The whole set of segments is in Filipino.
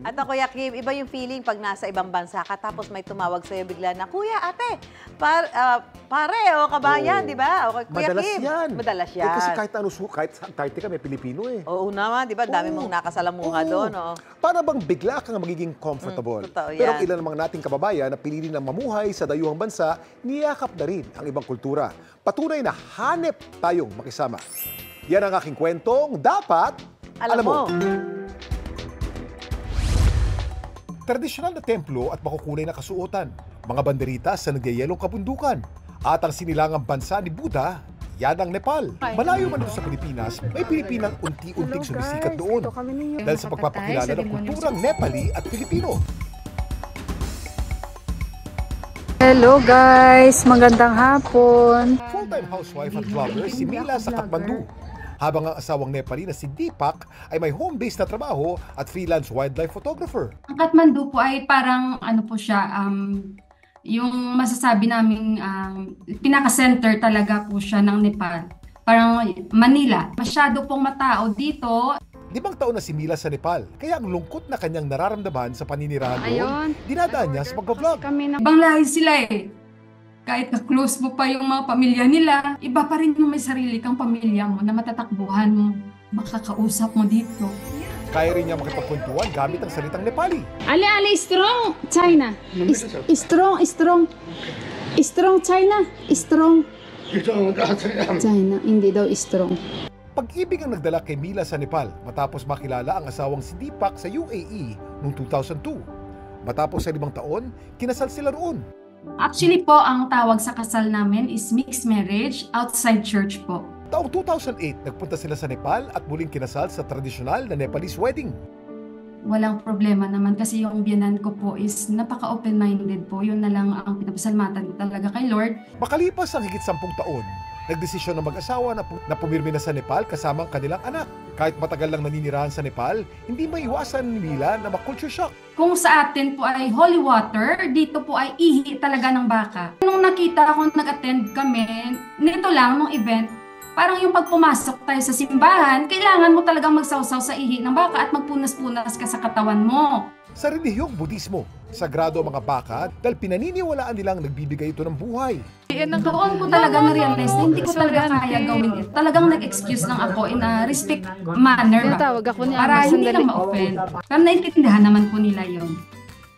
At Kuya Kim, iba yung feeling pag nasa ibang bansa ka tapos may tumawag sa'yo bigla na, Kuya, ate, pare o kabayan, di ba? O, Kuya Madalas Kim. yan. Madalas yan. Kasi kahit Antarctica may Pilipino eh. Oo naman, di ba? Dami mong nakasalamuha doon. Oh. Para bang bigla kang magiging comfortable. Totoo yan. Pero ang ilan namang nating kababayan na pinili ng mamuhay sa dayuhang bansa, niyakap na rin ang ibang kultura. Patunay na hanep tayong makisama. Yan ang aking kwentong dapat alam mo. Tradisyonal na templo at makukulay na kasuotan, mga banderita sa nagyayelong kabundukan, at ang sinilangang bansa ni Buddha, yan ang Nepal. Malayo man ito sa Pilipinas, may Pilipinang unti-unting sumisikat doon dahil sa pagpapakilala ng kulturang Nepali at Pilipino. Hello guys! Magandang hapon! Full-time housewife at vlogger si Mila sa Kathmandu. Habang ang asawang Nepali na si Deepak ay may home-based na trabaho at freelance wildlife photographer. Ang Kathmandu po ay parang ano po siya, yung masasabi naming pinaka-center talaga po siya ng Nepal. Parang Manila. Masyado pong matao dito. 5 taon na si Mila sa Nepal, kaya ang lungkot na kanyang nararamdaman sa paninirahan doon, dinadaan niya sa pagbablog. Ibang lahi sila eh. Kahit na-close mo pa yung mga pamilya nila, iba pa rin yung may sarili kang pamilya mo na matatakbuhan mo, makakausap mo dito. Kaya rin niya makipagkwentuhan gamit ang salitang Nepali. Ali strong China. Strong China. Strong China. Hindi daw strong. Pag-ibig ang nagdala kay Mila sa Nepal matapos makilala ang asawang si Deepak sa UAE noong 2002. Matapos sa 5 taon, kinasal sila roon. Actually po, ang tawag sa kasal namin is mixed marriage outside church po. Taong 2008, nagpunta sila sa Nepal at muling kinasal sa tradisyonal na Nepalese wedding. Walang problema naman kasi yung biyanan ko po is napaka-open-minded po. Yun na lang ang pinapasalamatan ko talaga kay Lord. Makalipas ang higit 10 taon, nagdesisyon ng mag-asawa na pumirmi na sa Nepal kasama ang kanilang anak. Kahit matagal lang naninirahan sa Nepal, hindi maiwasan ni Mila na ma-culture shock. Kung sa atin po ay holy water, dito po ay ihi talaga ng baka. Nung nakita ako, nag-attend kami, nito lang, nung event, parang yung pagpumasok tayo sa simbahan, kailangan mo talagang magsawsaw sa ihi ng baka at magpunas-punas ka sa katawan mo. Sa relihiyong Budismo, sagrado ang mga baka dahil pinaniniwalaan nilang nagbibigay ito ng buhay. Doon ko talaga na-realize na hindi ko talaga kaya gawin ito. Talagang nag-excuse lang ako in a respect manner para hindi na ma-offend. Pero naiintindihan naman po nila yun.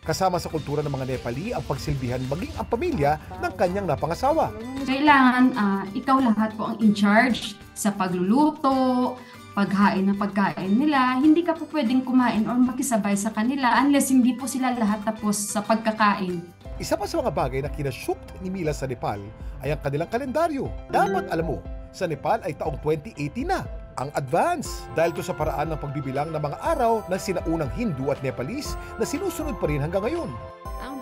Kasama sa kultura ng mga Nepali ang pagsilbihan maging ang pamilya ng kanyang napangasawa. Kailangan ikaw lahat po ang in charge sa pagluluto, paghain ng pagkain nila. Hindi ka po pwedeng kumain or makisabay sa kanila unless hindi po sila lahat tapos sa pagkakain. Isa pa sa mga bagay na kinashoot ni Mila sa Nepal ay ang kanilang kalendaryo. Dapat alam mo, sa Nepal ay taong 2018 na ang advance dahil to sa paraan ng pagbibilang ng mga araw ng sinaunang Hindu at Nepalese na sinusunod pa rin hanggang ngayon.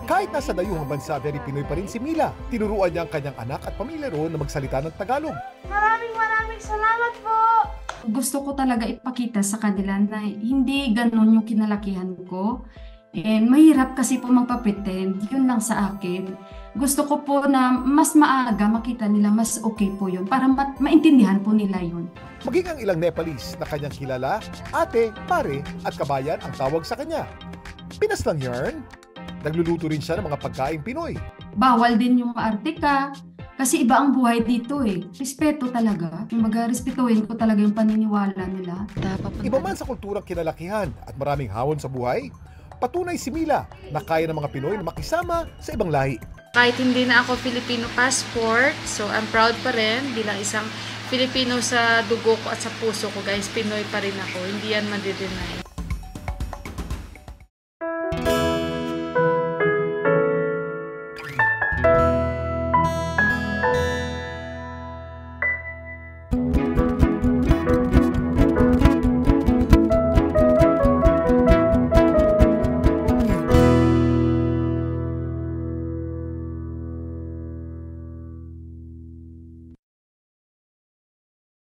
Kahit nasa dayuhang bansa, very Pinoy pa rin si Mila. Tinuruan niya ang kanyang anak at pamilya roon na magsalita ng Tagalog. Maraming salamat po! Gusto ko talaga ipakita sa kanila na hindi ganun yung kinalakihan ko. And mahirap kasi po magpa-pretend, yun lang sa akin. Gusto ko po na mas maaga makita nila, mas okay po yun, para maintindihan po nila yun. Maging ang ilang Nepalese na kanyang kilala, ate, pare at kabayan ang tawag sa kanya. Pinas lang yarn, nagluluto rin siya ng mga pagkaing Pinoy. Bawal din yung maarte ka, kasi iba ang buhay dito eh. Respeto talaga. Respetuhin ko talaga yung paniniwala nila. Iba man sa kulturang kinalakihan at maraming hawon sa buhay, patunay si Mila na kaya ng mga Pinoy na makisama sa ibang lahi. Kahit hindi na ako Filipino passport, so I'm proud pa rin bilang isang Filipino sa dugo ko at sa puso ko, guys. Pinoy pa rin ako. Hindi yan madi-deny.